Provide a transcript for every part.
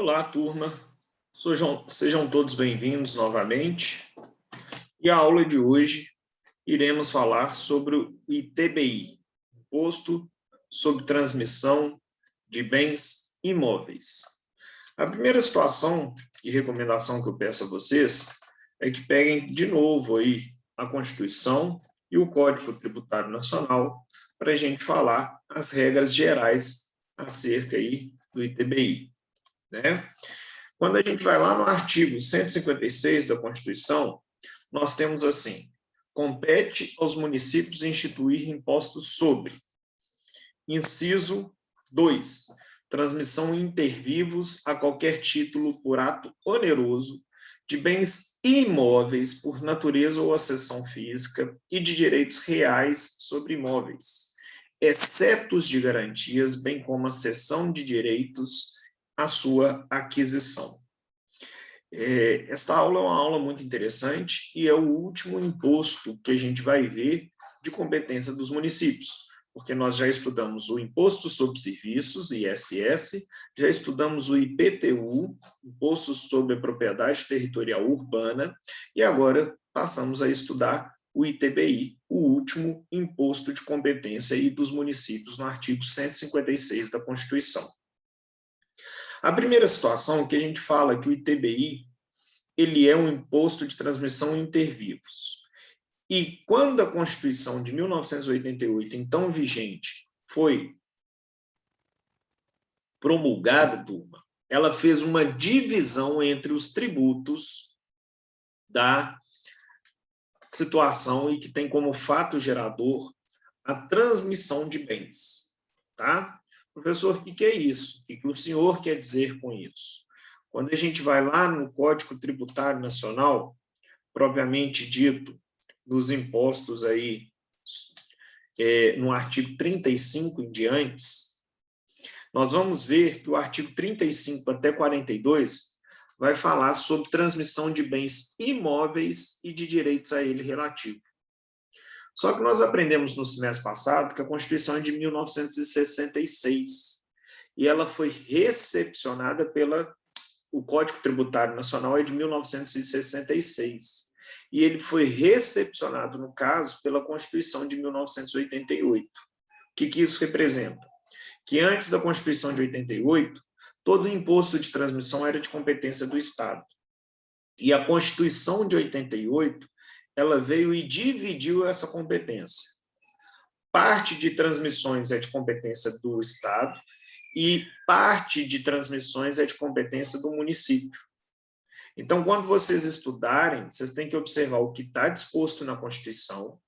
Olá, turma. Sejam todos bem-vindos novamente. E a aula de hoje iremos falar sobre o ITBI, Imposto sobre Transmissão de Bens Imóveis. A primeira situação e recomendação que eu peço a vocês é que peguem de novo aí a Constituição e o Código Tributário Nacional para a gente falar as regras gerais acerca aí do ITBI, né? Quando a gente vai lá no artigo 156 da Constituição, nós temos assim: compete aos municípios instituir impostos sobre. Inciso 2. Transmissão inter vivos a qualquer título por ato oneroso de bens imóveis por natureza ou acessão física e de direitos reais sobre imóveis, exceto os de garantias, bem como a cessão de direitos à sua aquisição. Esta aula é uma aula muito interessante e é o último imposto que a gente vai ver de competência dos municípios, porque nós já estudamos o Imposto sobre Serviços, ISS, já estudamos o IPTU, Imposto sobre a Propriedade Territorial Urbana, e agora passamos a estudar o ITBI, o último imposto de competência aí dos municípios no artigo 156 da Constituição. A primeira situação que a gente fala que o ITBI ele é um imposto de transmissão inter vivos. E quando a Constituição de 1988, então vigente, foi promulgada, turma, ela fez uma divisão entre os tributos da situação e que tem como fato gerador a transmissão de bens, tá? Professor, o que é isso? O que o senhor quer dizer com isso? Quando a gente vai lá no Código Tributário Nacional, propriamente dito, dos impostos aí, no artigo 35 em diante, nós vamos ver que o artigo 35 até 42 vai falar sobre transmissão de bens imóveis e de direitos a ele relativo. Só que nós aprendemos no semestre passado que a Constituição é de 1966 e ela foi recepcionada o Código Tributário Nacional é de 1966 e ele foi recepcionado, no caso, pela Constituição de 1988. O que isso representa? Que antes da Constituição de 88, todo o imposto de transmissão era de competência do Estado. E a Constituição de 88, ela veio e dividiu essa competência. Parte de transmissões é de competência do Estado e parte de transmissões é de competência do município. Então, quando vocês estudarem, vocês têm que observar o que está disposto na Constituição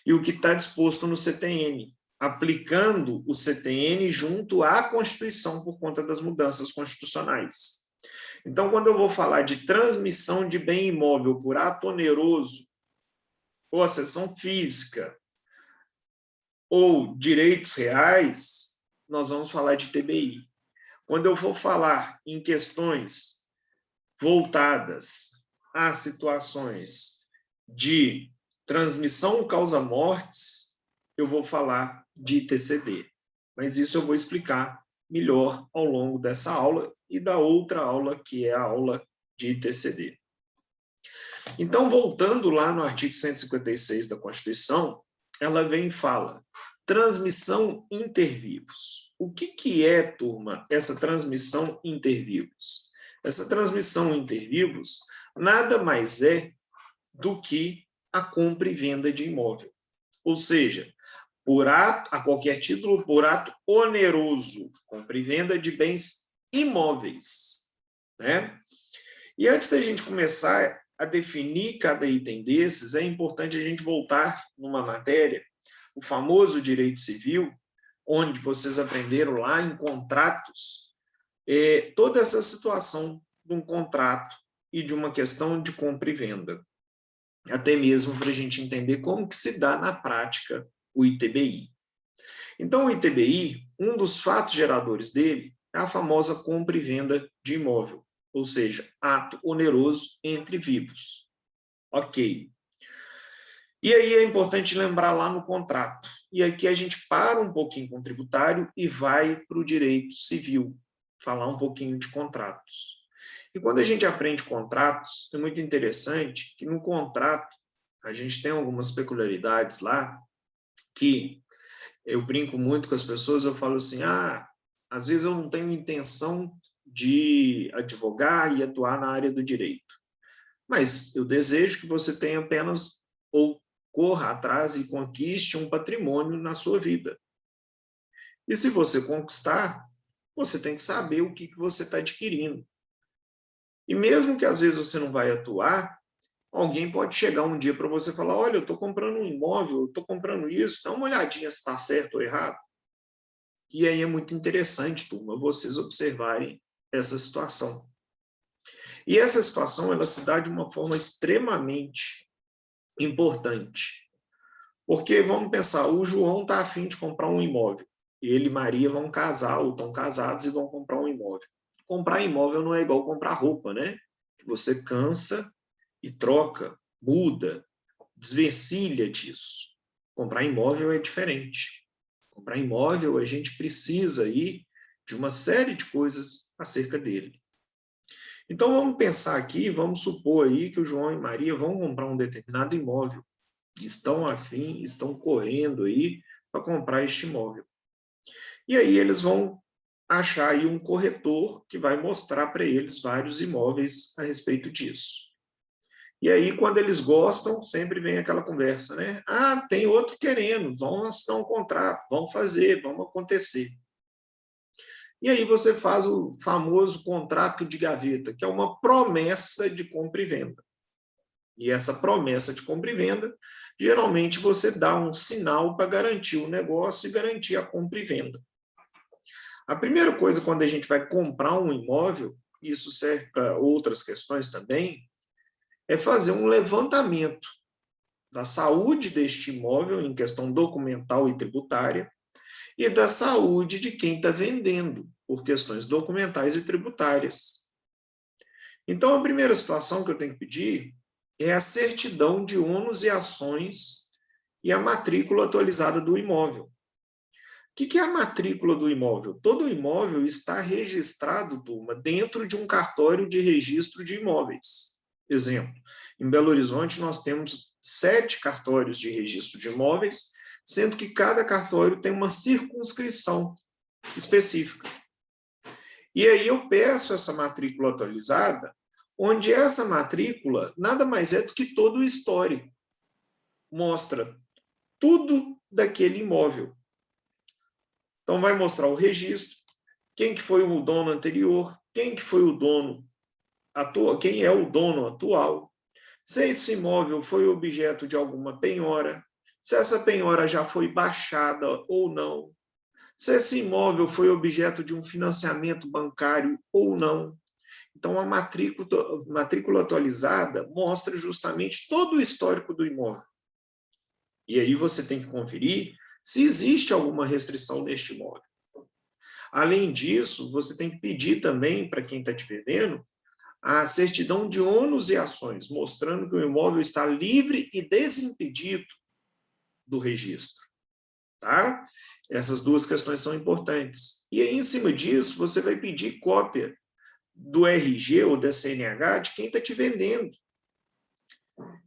e o que está disposto no CTN, aplicando o CTN junto à Constituição por conta das mudanças constitucionais. Então, quando eu vou falar de transmissão de bem imóvel por ato oneroso, ou acessão física, ou direitos reais, nós vamos falar de ITBI. Quando eu for falar em questões voltadas a situações de transmissão causa-mortes, eu vou falar de ITCD. Mas isso eu vou explicar melhor ao longo dessa aula e da outra aula, que é a aula de ITCD. Então, voltando lá no artigo 156 da Constituição, ela vem e fala: transmissão inter vivos. O que é, turma, essa transmissão inter vivos? Essa transmissão inter vivos nada mais é do que a compra e venda de imóvel. Ou seja, por ato, a qualquer título, por ato oneroso, compra e venda de bens imóveis, né? E antes da gente começar a definir cada item desses, é importante a gente voltar numa matéria, o famoso direito civil, onde vocês aprenderam lá em contratos, toda essa situação de um contrato e de uma questão de compra e venda, até mesmo para a gente entender como que se dá na prática o ITBI. Então, o ITBI, um dos fatos geradores dele é a famosa compra e venda de imóvel, ou seja, ato oneroso entre vivos. Ok. E aí é importante lembrar lá no contrato. E aqui a gente para um pouquinho com o tributário e vai para o direito civil, falar um pouquinho de contratos. E quando a gente aprende contratos, é muito interessante que no contrato a gente tem algumas peculiaridades lá que eu brinco muito com as pessoas, eu falo assim, às vezes eu não tenho intenção de advogar e atuar na área do direito, mas eu desejo que você tenha apenas ou corra atrás e conquiste um patrimônio na sua vida. E se você conquistar, você tem que saber o que você está adquirindo. E mesmo que às vezes você não vai atuar, alguém pode chegar um dia para você e falar, olha, eu estou comprando um imóvel, eu estou comprando isso, dá uma olhadinha se está certo ou errado. E aí é muito interessante, turma, vocês observarem essa situação. E essa situação, ela se dá de uma forma extremamente importante. Porque, vamos pensar, o João está a fim de comprar um imóvel. Ele e Maria vão casar, ou estão casados e vão comprar um imóvel. Comprar imóvel não é igual comprar roupa, né? Você cansa e troca, muda, desvencilha disso. Comprar imóvel é diferente. Comprar imóvel, a gente precisa aí de uma série de coisas acerca dele. Então, vamos pensar aqui, vamos supor aí que o João e Maria vão comprar um determinado imóvel. Estão afim, estão correndo aí para comprar este imóvel. E aí eles vão achar aí um corretor que vai mostrar para eles vários imóveis a respeito disso. E aí, quando eles gostam, sempre vem aquela conversa, né? Tem outro querendo, vamos assinar um contrato, vamos fazer, vamos acontecer. E aí você faz o famoso contrato de gaveta, que é uma promessa de compra e venda. E essa promessa de compra e venda, geralmente você dá um sinal para garantir o negócio e garantir a compra e venda. A primeira coisa, quando a gente vai comprar um imóvel, isso serve para outras questões também, é fazer um levantamento da saúde deste imóvel, em questão documental e tributária, e da saúde de quem está vendendo, por questões documentais e tributárias. Então, a primeira situação que eu tenho que pedir é a certidão de ônus e ações e a matrícula atualizada do imóvel. O que é a matrícula do imóvel? Todo imóvel está registrado, turma, dentro de um cartório de registro de imóveis. Exemplo, em Belo Horizonte nós temos 7 cartórios de registro de imóveis, sendo que cada cartório tem uma circunscrição específica. E aí eu peço essa matrícula atualizada, onde essa matrícula nada mais é do que todo o histórico. Mostra tudo daquele imóvel. Então, vai mostrar o registro, quem que foi o dono anterior, quem que foi o dono atual, quem é o dono atual, se esse imóvel foi objeto de alguma penhora, se essa penhora já foi baixada ou não, se esse imóvel foi objeto de um financiamento bancário ou não. Então, a matrícula atualizada mostra justamente todo o histórico do imóvel. E aí você tem que conferir se existe alguma restrição neste imóvel. Além disso, você tem que pedir também, para quem está te vendendo, a certidão de ônus e ações, mostrando que o imóvel está livre e desimpedido do registro. Tá? Essas duas questões são importantes. E aí, em cima disso, você vai pedir cópia do RG ou da CNH de quem está te vendendo.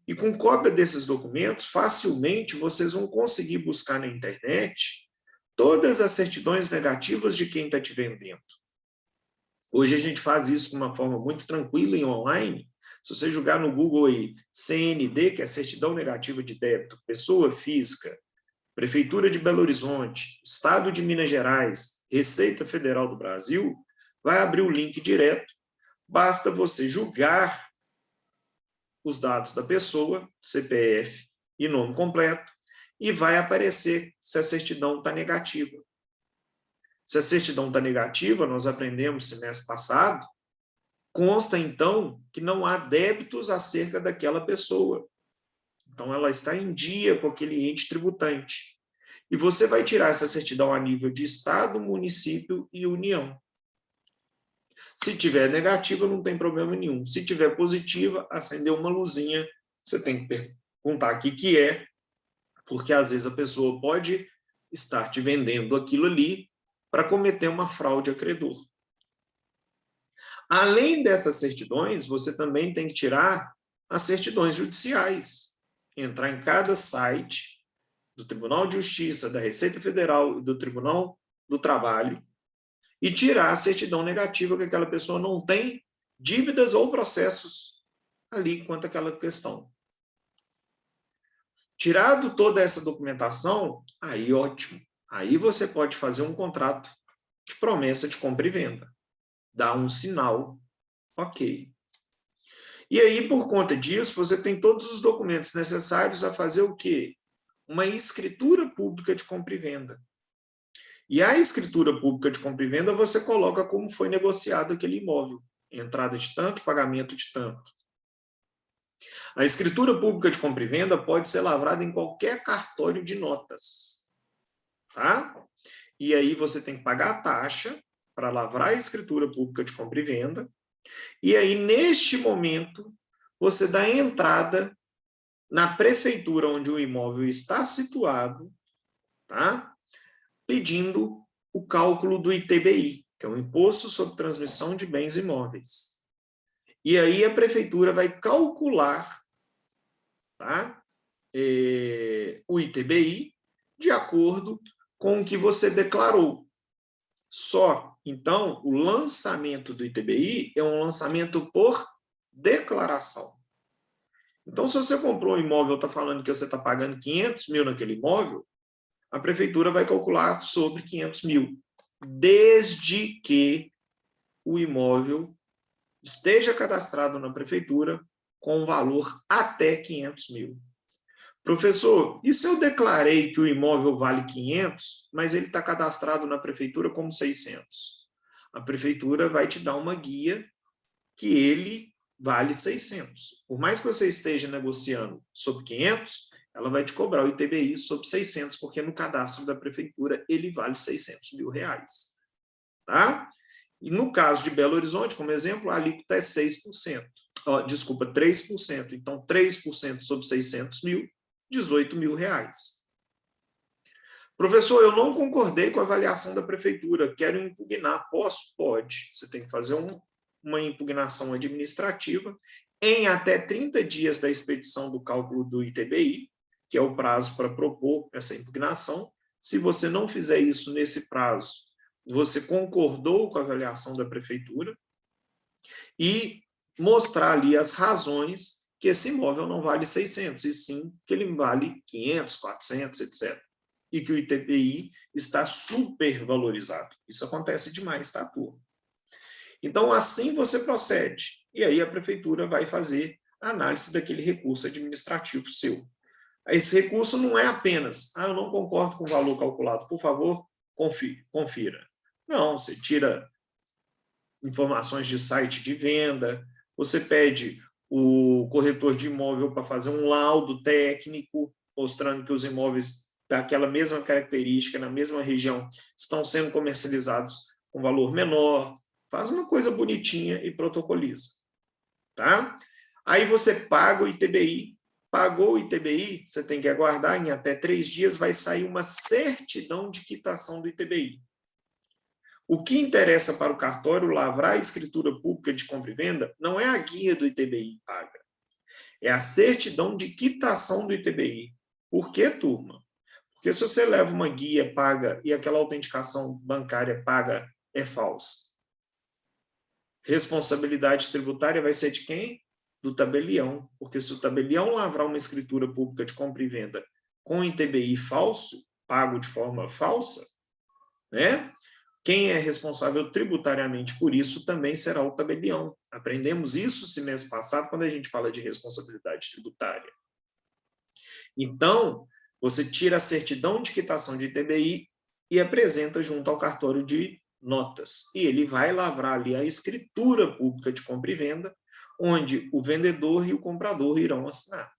E com cópia desses documentos, facilmente vocês vão conseguir buscar na internet todas as certidões negativas de quem está te vendendo. Hoje a gente faz isso de uma forma muito tranquila e online. Se você jogar no Google aí, CND, que é Certidão Negativa de Débito, pessoa física, Prefeitura de Belo Horizonte, Estado de Minas Gerais, Receita Federal do Brasil, vai abrir o link direto. Basta você julgar os dados da pessoa, CPF e nome completo, e vai aparecer se a certidão está negativa. Se a certidão está negativa, nós aprendemos semestre passado, consta então que não há débitos acerca daquela pessoa. Então, ela está em dia com aquele ente tributante. E você vai tirar essa certidão a nível de Estado, município e União. Se tiver negativa, não tem problema nenhum. Se tiver positiva, acendeu uma luzinha, você tem que perguntar o que é, porque às vezes a pessoa pode estar te vendendo aquilo ali para cometer uma fraude a credor. Além dessas certidões, você também tem que tirar as certidões judiciais. Entrar em cada site do Tribunal de Justiça, da Receita Federal e do Tribunal do Trabalho e tirar a certidão negativa que aquela pessoa não tem dívidas ou processos ali quanto àquela questão. Tirado toda essa documentação, aí ótimo. Aí você pode fazer um contrato de promessa de compra e venda. Dá um sinal, ok. E aí, por conta disso, você tem todos os documentos necessários a fazer o quê? Uma escritura pública de compra e venda. E a escritura pública de compra e venda você coloca como foi negociado aquele imóvel. Entrada de tanto, pagamento de tanto. A escritura pública de compra e venda pode ser lavrada em qualquer cartório de notas. Tá? E aí você tem que pagar a taxa para lavrar a escritura pública de compra e venda. E aí, neste momento, você dá entrada na prefeitura onde o imóvel está situado, tá? Pedindo o cálculo do ITBI, que é o Imposto sobre Transmissão de Bens Imóveis. E aí a prefeitura vai calcular, tá? O ITBI de acordo com o que você declarou. Só, então, o lançamento do ITBI é um lançamento por declaração. Então, se você comprou um imóvel, está falando que você está pagando 500 mil naquele imóvel, a prefeitura vai calcular sobre 500 mil, desde que o imóvel esteja cadastrado na prefeitura com um valor até 500 mil. Professor, e se eu declarei que o imóvel vale 500, mas ele está cadastrado na prefeitura como 600? A prefeitura vai te dar uma guia que ele vale 600. Por mais que você esteja negociando sobre 500, ela vai te cobrar o ITBI sobre 600, porque no cadastro da prefeitura ele vale 600 mil reais. Tá? E no caso de Belo Horizonte, como exemplo, a alíquota é 6%. Desculpa, 3%. Então, 3% sobre 600 mil, 18 mil reais. Professor, eu não concordei com a avaliação da prefeitura, quero impugnar. Posso? Pode. Você tem que fazer uma impugnação administrativa em até 30 dias da expedição do cálculo do ITBI, que é o prazo para propor essa impugnação. Se você não fizer isso nesse prazo, você concordou com a avaliação da prefeitura e mostrar ali as razões que esse imóvel não vale 600, e sim que ele vale 500, 400, etc. E que o ITBI está supervalorizado. Isso acontece demais, tá, turma? Então, assim você procede. E aí a prefeitura vai fazer a análise daquele recurso administrativo seu. Esse recurso não é apenas, eu não concordo com o valor calculado, por favor, confira. Não, você tira informações de site de venda, você pede o corretor de imóvel para fazer um laudo técnico, mostrando que os imóveis daquela mesma característica, na mesma região, estão sendo comercializados com valor menor. Faz uma coisa bonitinha e protocoliza. Tá? Aí você paga o ITBI. Pagou o ITBI, você tem que aguardar, em até 3 dias vai sair uma certidão de quitação do ITBI. O que interessa para o cartório lavrar a escritura pública de compra e venda não é a guia do ITBI paga, é a certidão de quitação do ITBI. Por que, turma? Porque se você leva uma guia paga e aquela autenticação bancária paga é falsa, responsabilidade tributária vai ser de quem? Do tabelião. Porque se o tabelião lavrar uma escritura pública de compra e venda com ITBI falso, pago de forma falsa, né? Quem é responsável tributariamente por isso também será o tabelião. Aprendemos isso semestre passado, quando a gente fala de responsabilidade tributária. Então, você tira a certidão de quitação de ITBI e apresenta junto ao cartório de notas. E ele vai lavrar ali a escritura pública de compra e venda, onde o vendedor e o comprador irão assinar.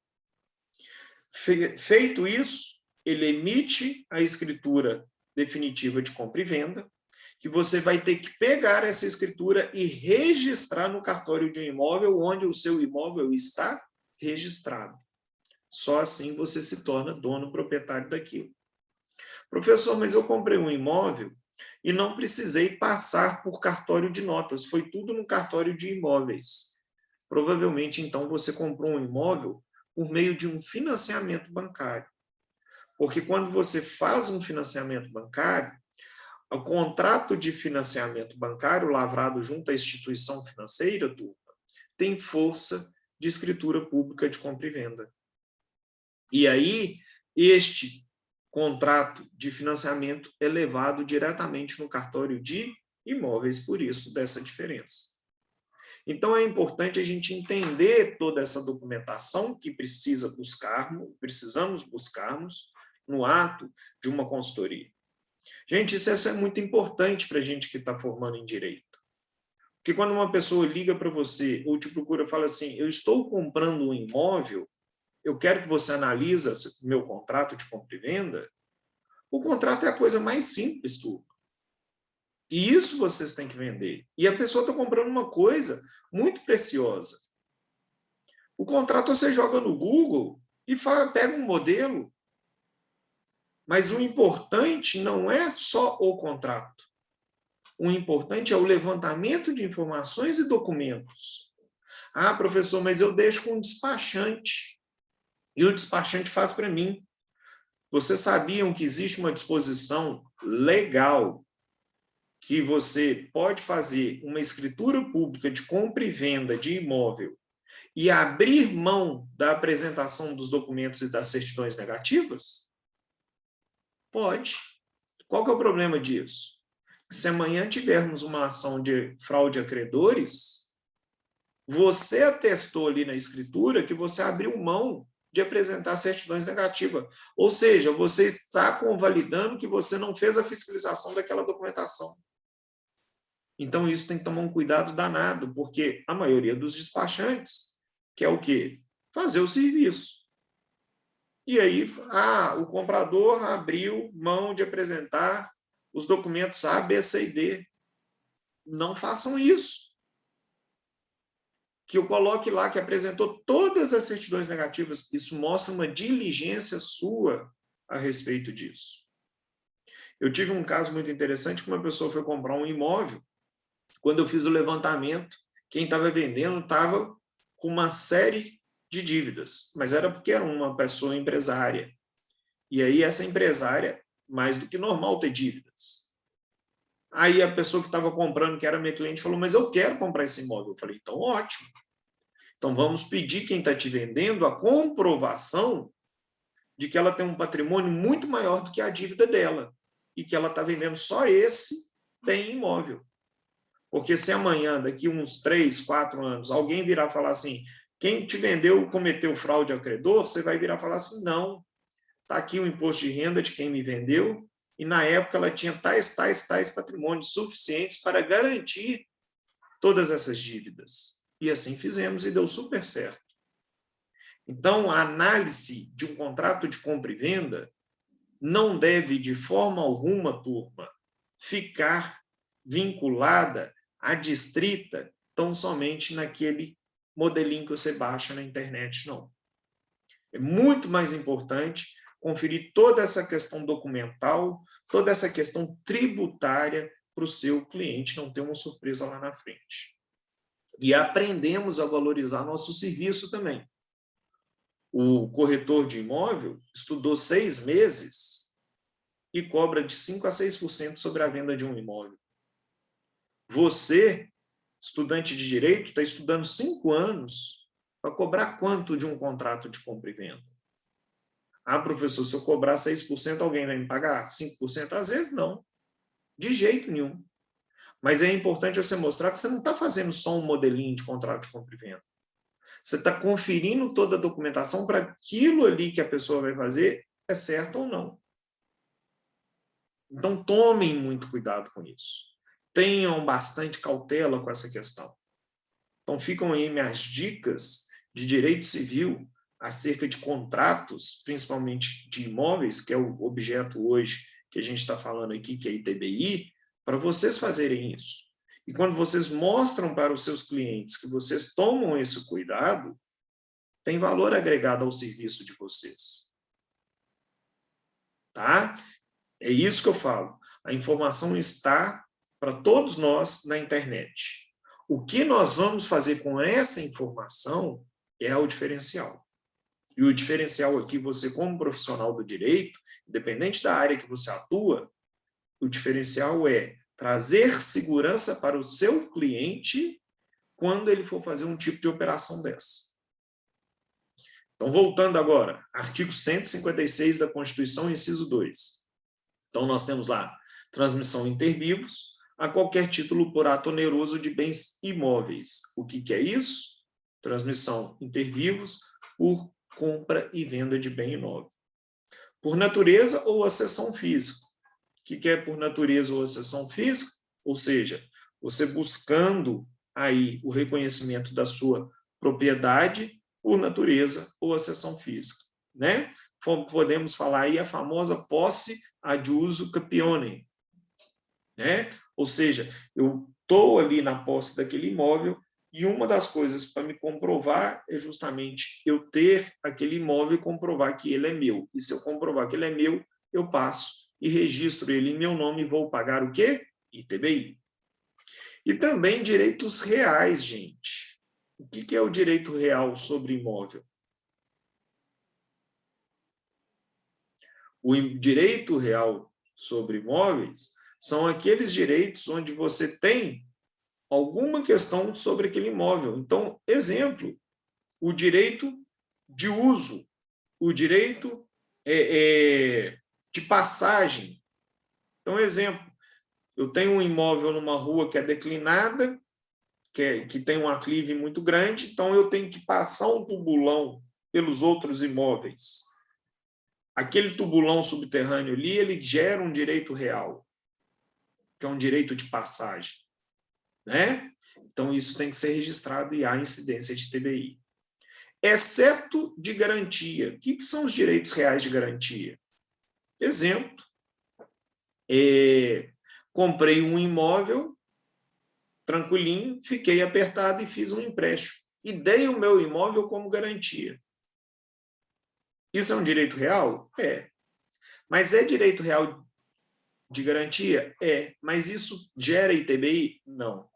Feito isso, ele emite a escritura definitiva de compra e venda, que você vai ter que pegar essa escritura e registrar no cartório de um imóvel onde o seu imóvel está registrado. Só assim você se torna dono proprietário daquilo. Professor, mas eu comprei um imóvel e não precisei passar por cartório de notas, foi tudo no cartório de imóveis. Provavelmente, então, você comprou um imóvel por meio de um financiamento bancário. Porque quando você faz um financiamento bancário, o contrato de financiamento bancário lavrado junto à instituição financeira, turma, tem força de escritura pública de compra e venda. E aí, este contrato de financiamento é levado diretamente no cartório de imóveis, por isso dessa diferença. Então, é importante a gente entender toda essa documentação que precisamos buscarmos no ato de uma consultoria. Gente, isso é muito importante para a gente que está formando em direito. Porque quando uma pessoa liga para você ou te procura e fala assim, eu estou comprando um imóvel, eu quero que você analise meu contrato de compra e venda, o contrato é a coisa mais simples, turma. E isso vocês têm que vender. E a pessoa está comprando uma coisa muito preciosa. O contrato você joga no Google e pega um modelo. Mas o importante não é só o contrato. O importante é o levantamento de informações e documentos. Ah, professor, mas eu deixo com o despachante. E o despachante faz para mim. Vocês sabiam que existe uma disposição legal que você pode fazer uma escritura pública de compra e venda de imóvel e abrir mão da apresentação dos documentos e das certidões negativas? Pode. Qual que é o problema disso? Se amanhã tivermos uma ação de fraude a credores, você atestou ali na escritura que você abriu mão de apresentar certidões negativas. Ou seja, você está convalidando que você não fez a fiscalização daquela documentação. Então, isso tem que tomar um cuidado danado, porque a maioria dos despachantes quer o quê? Fazer o serviço. E aí, o comprador abriu mão de apresentar os documentos A, B, C e D. Não façam isso. Que eu coloque lá que apresentou todas as certidões negativas. Isso mostra uma diligência sua a respeito disso. Eu tive um caso muito interessante que uma pessoa foi comprar um imóvel. Quando eu fiz o levantamento, quem estava vendendo estava com uma série de dívidas, mas era porque era uma pessoa empresária. E aí essa empresária, mais do que normal ter dívidas. Aí a pessoa que estava comprando, que era minha cliente, falou, mas eu quero comprar esse imóvel. Eu falei, então ótimo. Então vamos pedir quem está te vendendo a comprovação de que ela tem um patrimônio muito maior do que a dívida dela e que ela está vendendo só esse bem imóvel. Porque se amanhã, daqui uns 3, 4 anos, alguém virar falar assim, quem te vendeu cometeu fraude ao credor, você vai virar falar assim, não, está aqui o imposto de renda de quem me vendeu, e na época ela tinha tais patrimônios suficientes para garantir todas essas dívidas. E assim fizemos e deu super certo. Então, a análise de um contrato de compra e venda não deve, de forma alguma, turma, ficar vinculada, adstrita, tão somente naquele modelinho que você baixa na internet, não. É muito mais importante conferir toda essa questão documental, toda essa questão tributária para o seu cliente não ter uma surpresa lá na frente. E aprendemos a valorizar nosso serviço também. O corretor de imóvel estudou 6 meses e cobra de 5% a 6% sobre a venda de um imóvel. Você, estudante de direito, está estudando 5 anos para cobrar quanto de um contrato de compra e venda? Ah, professor, se eu cobrar 6%, alguém vai me pagar 5%? Às vezes não, de jeito nenhum. Mas é importante você mostrar que você não está fazendo só um modelinho de contrato de compra e venda. Você está conferindo toda a documentação para aquilo ali que a pessoa vai fazer é certo ou não. Então, tomem muito cuidado com isso. Tenham bastante cautela com essa questão. Então, ficam aí minhas dicas de direito civil acerca de contratos, principalmente de imóveis, que é o objeto hoje que a gente está falando aqui, que é ITBI, para vocês fazerem isso. E quando vocês mostram para os seus clientes que vocês tomam esse cuidado, tem valor agregado ao serviço de vocês. Tá? É isso que eu falo. A informação está para todos nós na internet. O que nós vamos fazer com essa informação é o diferencial. E o diferencial aqui, você como profissional do direito, independente da área que você atua, o diferencial é trazer segurança para o seu cliente quando ele for fazer um tipo de operação dessa. Então, voltando agora, artigo 156 da Constituição, inciso 2. Então, nós temos lá, transmissão inter vivos, a qualquer título por ato oneroso de bens imóveis. O que é isso? Transmissão inter vivos por compra e venda de bem imóvel. Por natureza ou acessão física. O que é por natureza ou acessão física? Ou seja, você buscando aí o reconhecimento da sua propriedade por natureza ou acessão física, né? Podemos falar aí a famosa posse ad uso capione, né? Ou seja, eu estou ali na posse daquele imóvel e uma das coisas para me comprovar é justamente eu ter aquele imóvel e comprovar que ele é meu. E se eu comprovar que ele é meu, eu passo e registro ele em meu nome e vou pagar o quê? ITBI. E também direitos reais, gente. O que é o direito real sobre imóvel? O direito real sobre imóveis são aqueles direitos onde você tem alguma questão sobre aquele imóvel. Então, exemplo, o direito de uso, o direito de passagem. Então, exemplo, eu tenho um imóvel numa rua que é declinada, que tem um aclive muito grande, então eu tenho que passar um tubulão pelos outros imóveis. Aquele tubulão subterrâneo ali, ele gera um direito real, que é um direito de passagem, né? Então, isso tem que ser registrado e há incidência de TBI. Exceto de garantia. O que são os direitos reais de garantia? Exemplo, comprei um imóvel, tranquilinho, fiquei apertado e fiz um empréstimo. E dei o meu imóvel como garantia. Isso é um direito real? É. Mas é direito real de garantia? É. Mas isso gera ITBI? Não.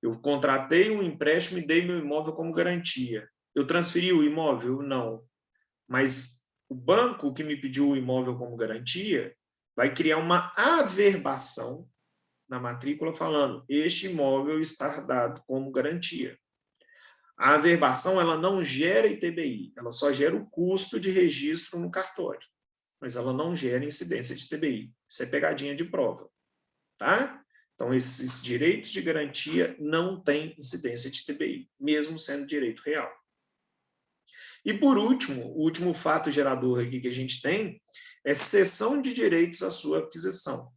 Eu contratei um empréstimo e dei meu imóvel como garantia. Eu transferi o imóvel? Não. Mas o banco que me pediu o imóvel como garantia vai criar uma averbação na matrícula falando este imóvel está dado como garantia. A averbação ela não gera ITBI, ela só gera o custo de registro no cartório, mas ela não gera incidência de ITBI. Isso é pegadinha de prova, tá? Então, esses direitos de garantia não têm incidência de ITBI, mesmo sendo direito real. E, por último, o último fato gerador aqui que a gente tem é cessão de direitos à sua aquisição.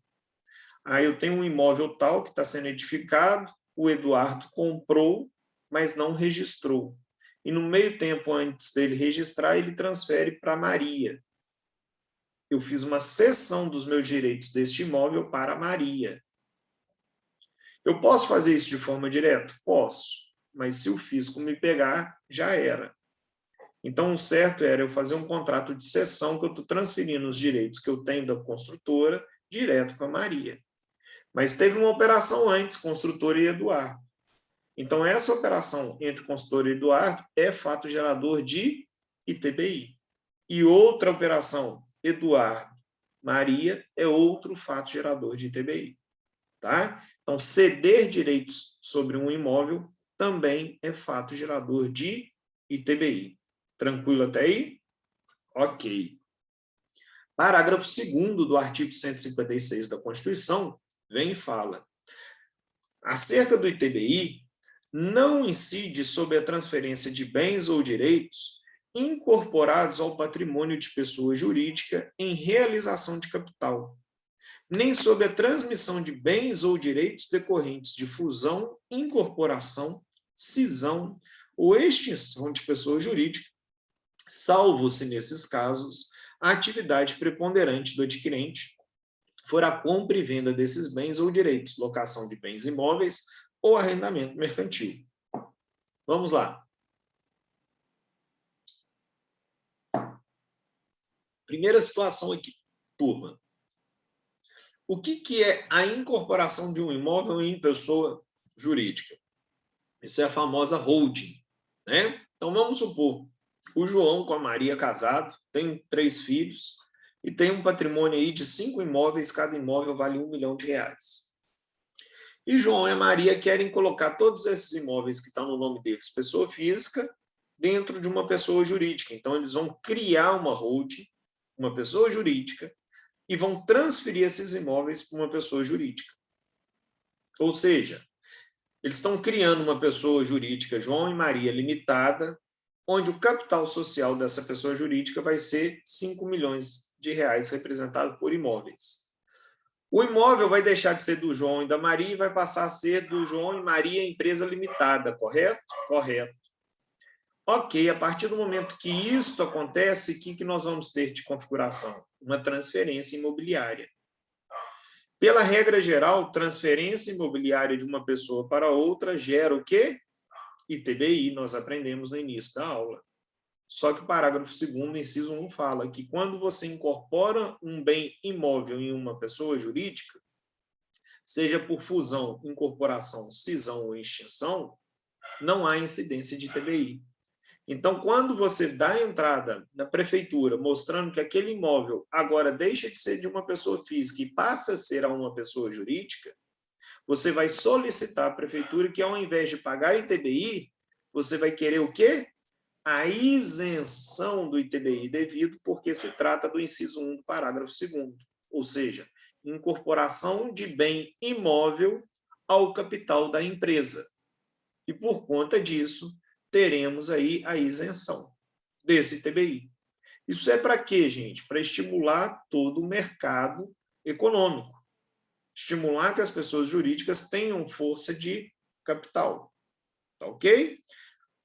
Aí eu tenho um imóvel tal que está sendo edificado, o Eduardo comprou, mas não registrou. E no meio tempo antes dele registrar, ele transfere para a Maria. Eu fiz uma cessão dos meus direitos deste imóvel para a Maria. Eu posso fazer isso de forma direta? Posso, mas se o fisco me pegar, já era. Então, o certo era eu fazer um contrato de cessão que eu estou transferindo os direitos que eu tenho da construtora direto para a Maria. Mas teve uma operação antes, construtora e Eduardo. Então, essa operação entre construtora e Eduardo é fato gerador de ITBI. E outra operação, Eduardo, Maria, é outro fato gerador de ITBI. Tá? Então, ceder direitos sobre um imóvel também é fato gerador de ITBI. Tranquilo até aí? Ok. Parágrafo 2º do artigo 156 da Constituição vem e fala: acerca do ITBI, não incide sobre a transferência de bens ou direitos incorporados ao patrimônio de pessoa jurídica em realização de capital, nem sobre a transmissão de bens ou direitos decorrentes de fusão, incorporação, cisão ou extinção de pessoa jurídica, salvo se, nesses casos, a atividade preponderante do adquirente for a compra e venda desses bens ou direitos, locação de bens imóveis ou arrendamento mercantil. Vamos lá. Primeira situação aqui, turma. O que é a incorporação de um imóvel em pessoa jurídica? Isso é a famosa holding, né? Então, vamos supor, o João com a Maria casado, tem 3 filhos e tem um patrimônio aí de 5 imóveis, cada imóvel vale R$1 milhão. E João e a Maria querem colocar todos esses imóveis que estão no nome deles, pessoa física, dentro de uma pessoa jurídica. Então, eles vão criar uma holding, uma pessoa jurídica, e vão transferir esses imóveis para uma pessoa jurídica. Ou seja, eles estão criando uma pessoa jurídica, João e Maria Limitada, onde o capital social dessa pessoa jurídica vai ser R$5 milhões representado por imóveis. O imóvel vai deixar de ser do João e da Maria e vai passar a ser do João e Maria Empresa Limitada, correto? Correto. Ok, a partir do momento que isso acontece, o que nós vamos ter de configuração? Uma transferência imobiliária. Pela regra geral, transferência imobiliária de uma pessoa para outra gera o quê? ITBI, nós aprendemos no início da aula. Só que o parágrafo 2º, inciso 1, fala que quando você incorpora um bem imóvel em uma pessoa jurídica, seja por fusão, incorporação, cisão ou extinção, não há incidência de ITBI. Então, quando você dá entrada na prefeitura mostrando que aquele imóvel agora deixa de ser de uma pessoa física e passa a ser a uma pessoa jurídica, você vai solicitar à prefeitura que, ao invés de pagar ITBI, você vai querer o quê? A isenção do ITBI devido, porque se trata do inciso 1 do parágrafo 2º, ou seja, incorporação de bem imóvel ao capital da empresa. E, por conta disso, teremos aí a isenção desse ITBI. Isso é para quê, gente? Para estimular todo o mercado econômico. Estimular que as pessoas jurídicas tenham força de capital. Tá ok?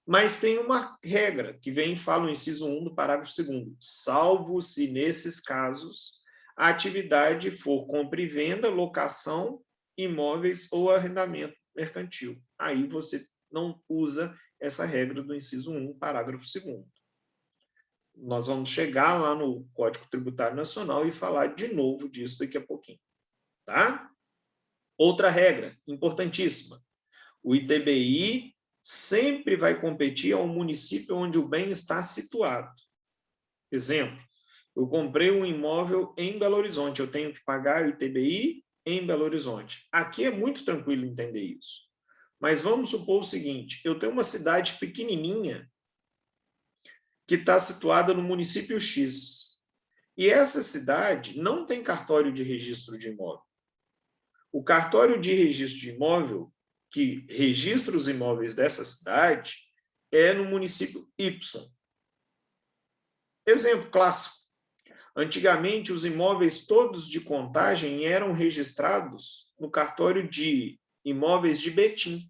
Mas tem uma regra que vem e fala no inciso 1 do parágrafo 2º. Salvo se, nesses casos, a atividade for compra e venda, locação, imóveis ou arrendamento mercantil. Aí você não usa essa regra do inciso 1, parágrafo 2º. Nós vamos chegar lá no Código Tributário Nacional e falar de novo disso daqui a pouquinho. Tá? Outra regra importantíssima. O ITBI sempre vai competir ao município onde o bem está situado. Exemplo, eu comprei um imóvel em Belo Horizonte, eu tenho que pagar o ITBI em Belo Horizonte. Aqui é muito tranquilo entender isso. Mas vamos supor o seguinte, eu tenho uma cidade pequenininha que está situada no município X. E essa cidade não tem cartório de registro de imóvel. O cartório de registro de imóvel, que registra os imóveis dessa cidade, é no município Y. Exemplo clássico. Antigamente, os imóveis todos de Contagem eram registrados no cartório de imóveis de Betim.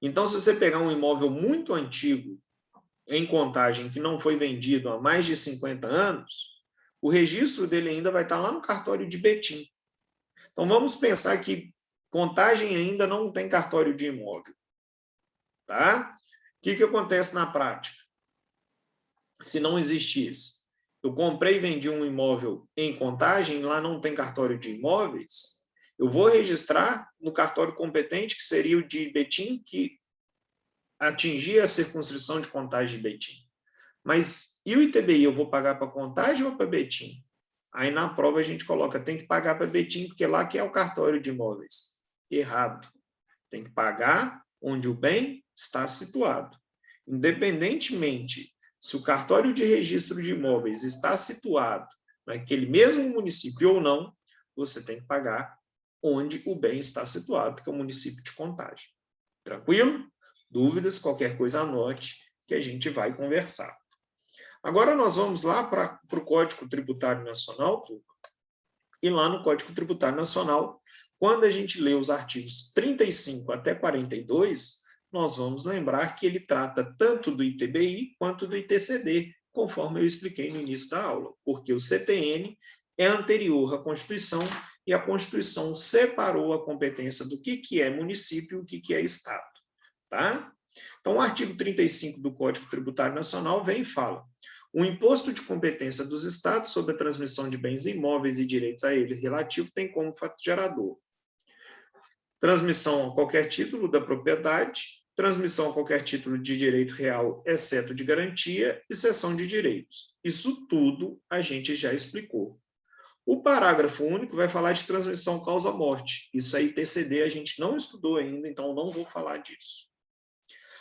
Então, se você pegar um imóvel muito antigo, em Contagem, que não foi vendido há mais de 50 anos, o registro dele ainda vai estar lá no cartório de Betim. Então, vamos pensar que Contagem ainda não tem cartório de imóvel. Tá? O que acontece na prática? Se não existisse, eu comprei e vendi um imóvel em Contagem, lá não tem cartório de imóveis, eu vou registrar no cartório competente, que seria o de Betim, que atingia a circunscrição de Contagem de Betim. Mas e o ITBI, eu vou pagar para Contagem ou para Betim? Aí na prova a gente coloca, tem que pagar para Betim, porque lá que é o cartório de imóveis. Errado. Tem que pagar onde o bem está situado. Independentemente se o cartório de registro de imóveis está situado naquele mesmo município ou não, você tem que pagar onde o bem está situado, que é o município de Contagem. Tranquilo? Dúvidas, qualquer coisa anote, que a gente vai conversar. Agora nós vamos lá para o Código Tributário Nacional, e lá no Código Tributário Nacional, quando a gente lê os artigos 35 até 42, nós vamos lembrar que ele trata tanto do ITBI quanto do ITCD, conforme eu expliquei no início da aula, porque o CTN é anterior à Constituição e a Constituição separou a competência do que é município e o que é Estado. Tá? Então, o artigo 35 do Código Tributário Nacional vem e fala: O imposto de competência dos estados sobre a transmissão de bens imóveis e direitos a ele relativo tem como fato gerador transmissão a qualquer título da propriedade, transmissão a qualquer título de direito real, exceto de garantia, e cessão de direitos. Isso tudo a gente já explicou. O parágrafo único vai falar de transmissão causa-morte. Isso aí, TCD, a gente não estudou ainda, então não vou falar disso.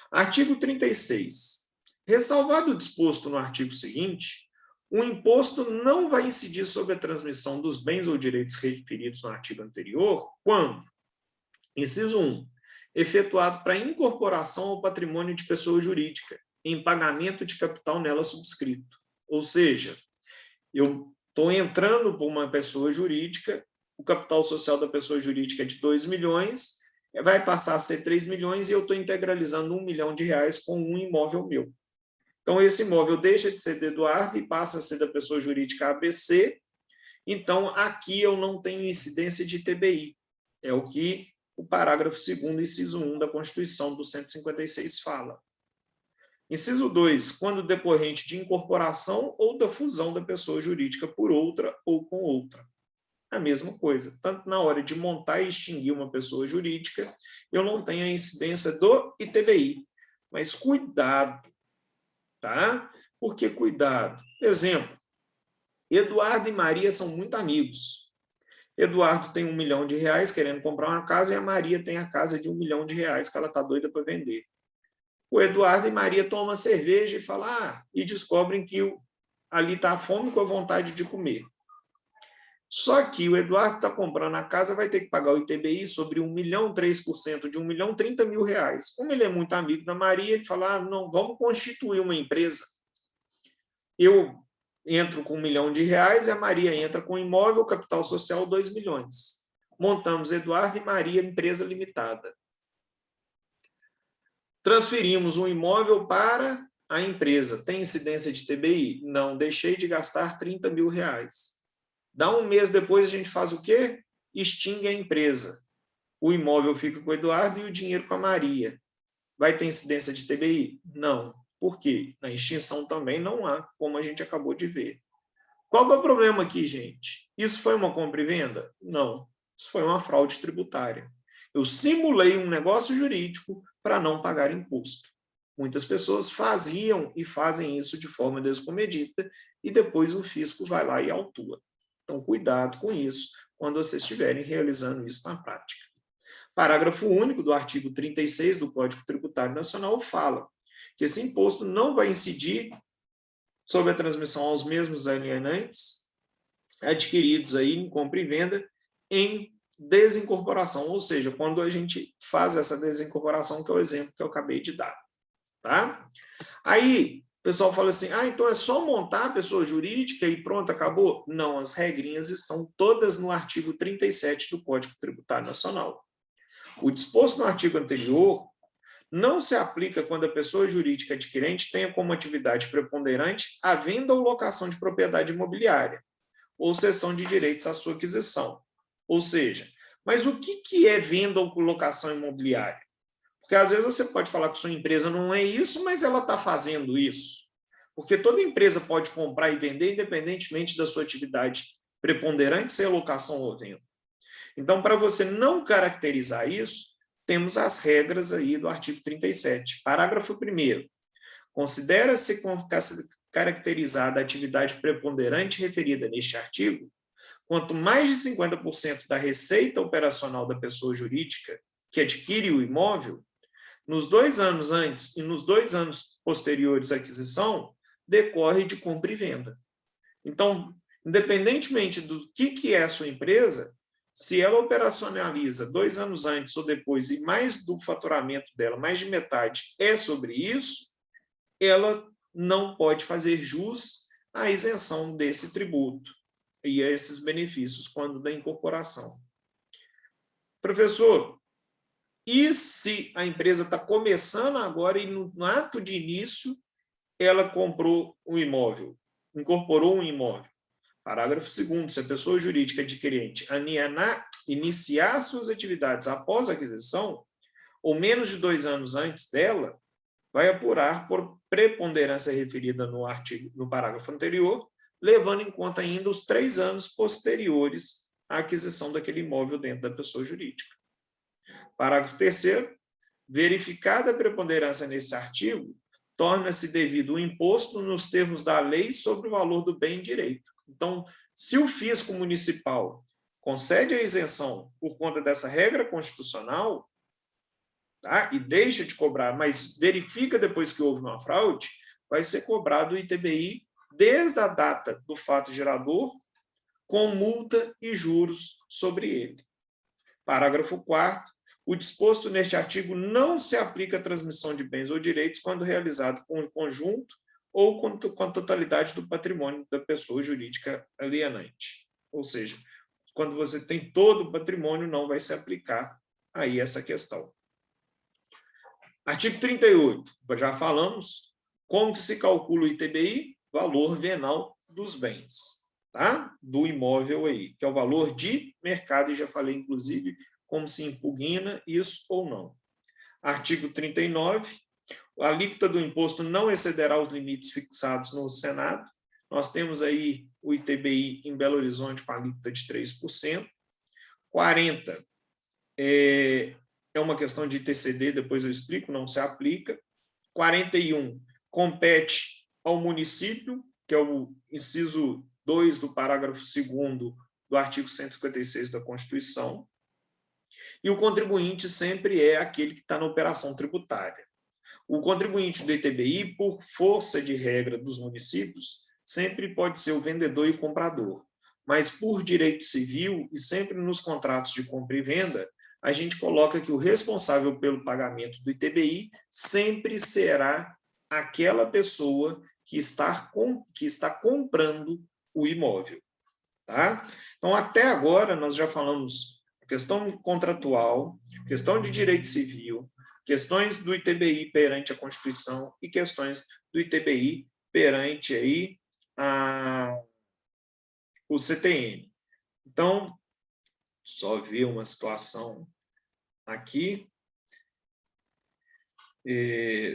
Artigo 36. Ressalvado o disposto no artigo seguinte, o imposto não vai incidir sobre a transmissão dos bens ou direitos referidos no artigo anterior quando, inciso 1, efetuado para incorporação ao patrimônio de pessoa jurídica, em pagamento de capital nela subscrito. Ou seja, eu estou entrando por uma pessoa jurídica, o capital social da pessoa jurídica é de 2 milhões, vai passar a ser 3 milhões e eu estou integralizando R$1 milhão com um imóvel meu. Então, esse imóvel deixa de ser do Eduardo e passa a ser da pessoa jurídica ABC. Então, aqui eu não tenho incidência de TBI. É o que o parágrafo 2º, inciso 1 da Constituição do 156 fala. Inciso 2, quando decorrente de incorporação ou da fusão da pessoa jurídica por outra ou com outra. A mesma coisa, tanto na hora de montar e extinguir uma pessoa jurídica, eu não tenho a incidência do ITBI. Mas cuidado, tá? Por que cuidado? Exemplo, Eduardo e Maria são muito amigos. Eduardo tem R$1 milhão querendo comprar uma casa e a Maria tem a casa de R$1 milhão que ela está doida para vender. O Eduardo e Maria tomam cerveja e falam, e descobrem que ali está a fome com a vontade de comer. Só que o Eduardo está comprando a casa, vai ter que pagar o ITBI sobre 1 milhão, 3% de 1 milhão, R$30 mil. Como ele é muito amigo da Maria, ele fala, não, vamos constituir uma empresa. Eu entro com R$1 milhão e a Maria entra com imóvel, capital social 2 milhões. Montamos Eduardo e Maria, empresa limitada. Transferimos um imóvel para a empresa. Tem incidência de TBI? Não, deixei de gastar R$30 mil. Dá um mês depois, a gente faz o quê? Extingue a empresa. O imóvel fica com o Eduardo e o dinheiro com a Maria. Vai ter incidência de TBI? Não. Por quê? Na extinção também não há, como a gente acabou de ver. Qual que é o problema aqui, gente? Isso foi uma compra e venda? Não. Isso foi uma fraude tributária. Eu simulei um negócio jurídico para não pagar imposto. Muitas pessoas faziam e fazem isso de forma descomedida e depois o fisco vai lá e autua. Então, cuidado com isso quando vocês estiverem realizando isso na prática. Parágrafo único do artigo 36 do Código Tributário Nacional fala que esse imposto não vai incidir sobre a transmissão aos mesmos alienantes adquiridos aí em compra e venda em desincorporação, ou seja, quando a gente faz essa desincorporação, que é o exemplo que eu acabei de dar. Tá? Aí, o pessoal fala assim, então é só montar a pessoa jurídica e pronto, acabou? Não, as regrinhas estão todas no artigo 37 do Código Tributário Nacional. O disposto no artigo anterior não se aplica quando a pessoa jurídica adquirente tenha como atividade preponderante a venda ou locação de propriedade imobiliária, ou cessão de direitos à sua aquisição. Ou seja, mas o que é venda ou locação imobiliária? Porque às vezes você pode falar que sua empresa não é isso, mas ela está fazendo isso. Porque toda empresa pode comprar e vender, independentemente da sua atividade preponderante, ser locação ou venda. Então, para você não caracterizar isso, temos as regras aí do artigo 37. Parágrafo 1º. Considera-se caracterizada a atividade preponderante referida neste artigo, quanto mais de 50% da receita operacional da pessoa jurídica que adquire o imóvel, nos 2 anos antes e nos 2 anos posteriores à aquisição, decorre de compra e venda. Então, independentemente do que é a sua empresa, se ela operacionaliza 2 anos antes ou depois e mais do faturamento dela, mais de metade é sobre isso, ela não pode fazer jus à isenção desse tributo e a esses benefícios quando da incorporação. Professor, e se a empresa está começando agora e no ato de início ela comprou um imóvel, incorporou um imóvel? Parágrafo 2º, se a pessoa jurídica adquirente iniciar suas atividades após a aquisição, ou menos de 2 anos antes dela, vai apurar por preponderância referida no parágrafo anterior, levando em conta ainda os 3 anos posteriores à aquisição daquele imóvel dentro da pessoa jurídica. Parágrafo 3º, verificada a preponderância nesse artigo, torna-se devido o imposto nos termos da lei sobre o valor do bem e direito. Então, se o fisco municipal concede a isenção por conta dessa regra constitucional, tá? E deixa de cobrar, mas verifica depois que houve uma fraude, vai ser cobrado o ITBI desde a data do fato gerador, com multa e juros sobre ele. Parágrafo 4º, o disposto neste artigo não se aplica à transmissão de bens ou direitos quando realizado com o conjunto ou com a totalidade do patrimônio da pessoa jurídica alienante. Ou seja, quando você tem todo o patrimônio, não vai se aplicar aí essa questão. Artigo 38, já falamos, como que se calcula o ITBI? Valor venal dos bens, tá? Do imóvel aí, que é o valor de mercado, e já falei, inclusive, como se impugna isso ou não. Artigo 39, a alíquota do imposto não excederá os limites fixados no Senado. Nós temos aí o ITBI em Belo Horizonte com a alíquota de 3%. 40 é uma questão de ITCD, depois eu explico, não se aplica. 41 compete ao município, que é o inciso 2 do parágrafo 2º do artigo 156 da Constituição. E o contribuinte sempre é aquele que está na operação tributária. O contribuinte do ITBI, por força de regra dos municípios, sempre pode ser o vendedor e o comprador. Mas por direito civil, e sempre nos contratos de compra e venda, a gente coloca que o responsável pelo pagamento do ITBI sempre será aquela pessoa que está comprando o imóvel. Tá? Então, até agora, nós já falamos questão contratual, questão de direito civil, questões do ITBI perante a Constituição e questões do ITBI perante aí o CTN. Então, só ver uma situação aqui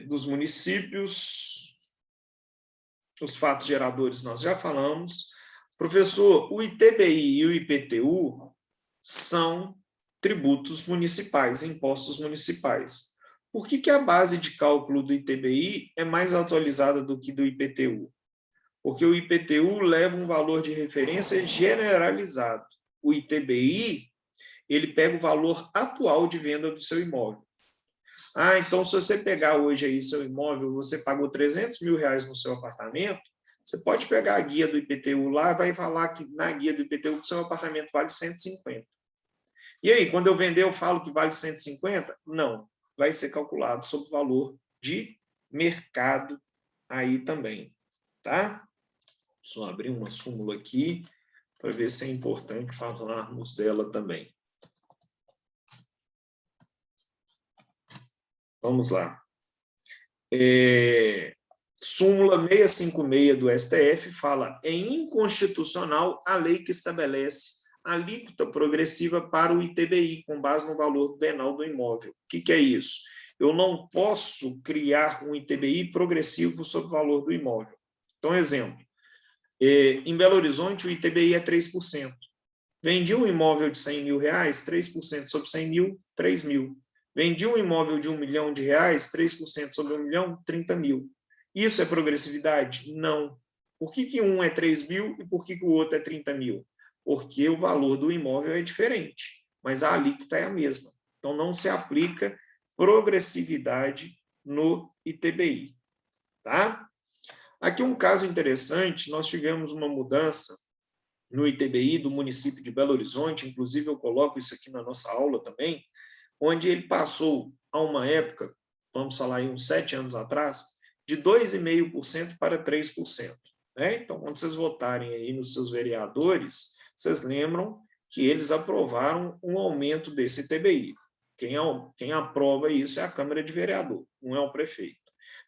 dos municípios, os fatos geradores nós já falamos. Professor, o ITBI e o IPTU são tributos municipais, impostos municipais. Por que a base de cálculo do ITBI é mais atualizada do que do IPTU? Porque o IPTU leva um valor de referência generalizado. O ITBI, ele pega o valor atual de venda do seu imóvel. Então, se você pegar hoje aí seu imóvel, você pagou R$300 mil no seu apartamento, você pode pegar a guia do IPTU lá e vai falar que na guia do IPTU que seu apartamento vale 150. E aí, quando eu vender, eu falo que vale 150? Não, vai ser calculado sobre o valor de mercado aí também, tá? Só abrir uma súmula aqui para ver se é importante falarmos dela também. Vamos lá. Súmula 656 do STF fala: é inconstitucional a lei que estabelece alíquota progressiva para o ITBI, com base no valor venal do imóvel. O que é isso? Eu não posso criar um ITBI progressivo sobre o valor do imóvel. Então, exemplo, em Belo Horizonte, o ITBI é 3%. Vendi um imóvel de R$100 mil, 3% sobre 100 mil, 3 mil. Vendi um imóvel de R$1 milhão, 3% sobre 1 milhão, 30 mil. Isso é progressividade? Não. Por que um é 3 mil e por que o outro é 30 mil? Porque o valor do imóvel é diferente, mas a alíquota é a mesma. Então, não se aplica progressividade no ITBI. Tá? Aqui um caso interessante, nós tivemos uma mudança no ITBI do município de Belo Horizonte, inclusive eu coloco isso aqui na nossa aula também, onde ele passou, a uma época, vamos falar aí uns 7 anos atrás, de 2,5% para 3%. Né? Então, quando vocês votarem aí nos seus vereadores, vocês lembram que eles aprovaram um aumento desse ITBI. Quem aprova isso é a Câmara de Vereador, não é o prefeito.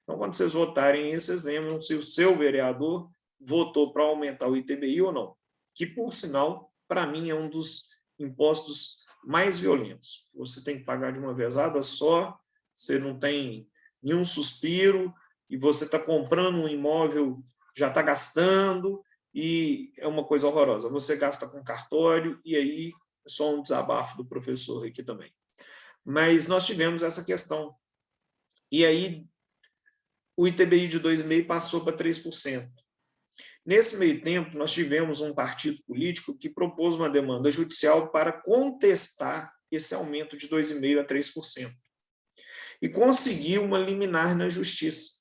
Então, quando vocês votarem aí, vocês lembram se o seu vereador votou para aumentar o ITBI ou não. Que, por sinal, para mim, é um dos impostos mais violentos. Você tem que pagar de uma vezada só, você não tem em um suspiro, e você está comprando um imóvel, já está gastando, e é uma coisa horrorosa. Você gasta com cartório, e aí é só um desabafo do professor aqui também. Mas nós tivemos essa questão. E aí o ITBI de 2,5% passou para 3%. Nesse meio tempo, nós tivemos um partido político que propôs uma demanda judicial para contestar esse aumento de 2,5% a 3%. E conseguiu uma liminar na justiça.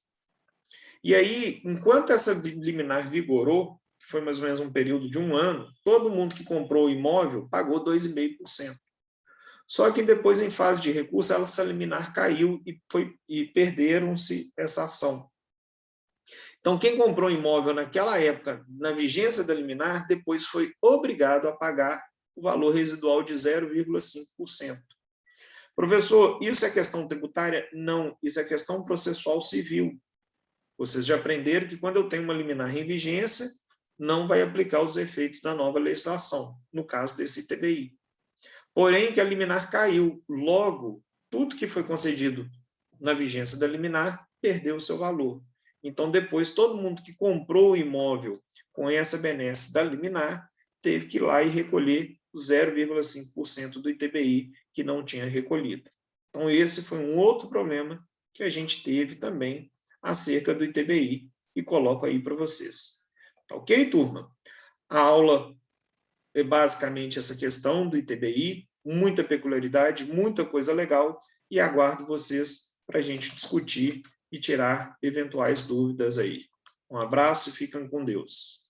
E aí, enquanto essa liminar vigorou, que foi mais ou menos um período de 1 ano, todo mundo que comprou o imóvel pagou 2,5%. Só que depois, em fase de recurso, essa liminar caiu e perderam-se essa ação. Então, quem comprou imóvel naquela época, na vigência da liminar, depois foi obrigado a pagar o valor residual de 0,5%. Professor, isso é questão tributária? Não, isso é questão processual civil. Vocês já aprenderam que quando eu tenho uma liminar em vigência, não vai aplicar os efeitos da nova legislação, no caso desse ITBI. Porém, que a liminar caiu, logo, tudo que foi concedido na vigência da liminar perdeu o seu valor. Então, depois, todo mundo que comprou o imóvel com essa benesse da liminar teve que ir lá e recolher 0,5% do ITBI que não tinha recolhido. Então, esse foi um outro problema que a gente teve também acerca do ITBI e coloco aí para vocês. Tá ok, turma? A aula é basicamente essa questão do ITBI, muita peculiaridade, muita coisa legal, e aguardo vocês para a gente discutir e tirar eventuais dúvidas aí. Um abraço e fiquem com Deus.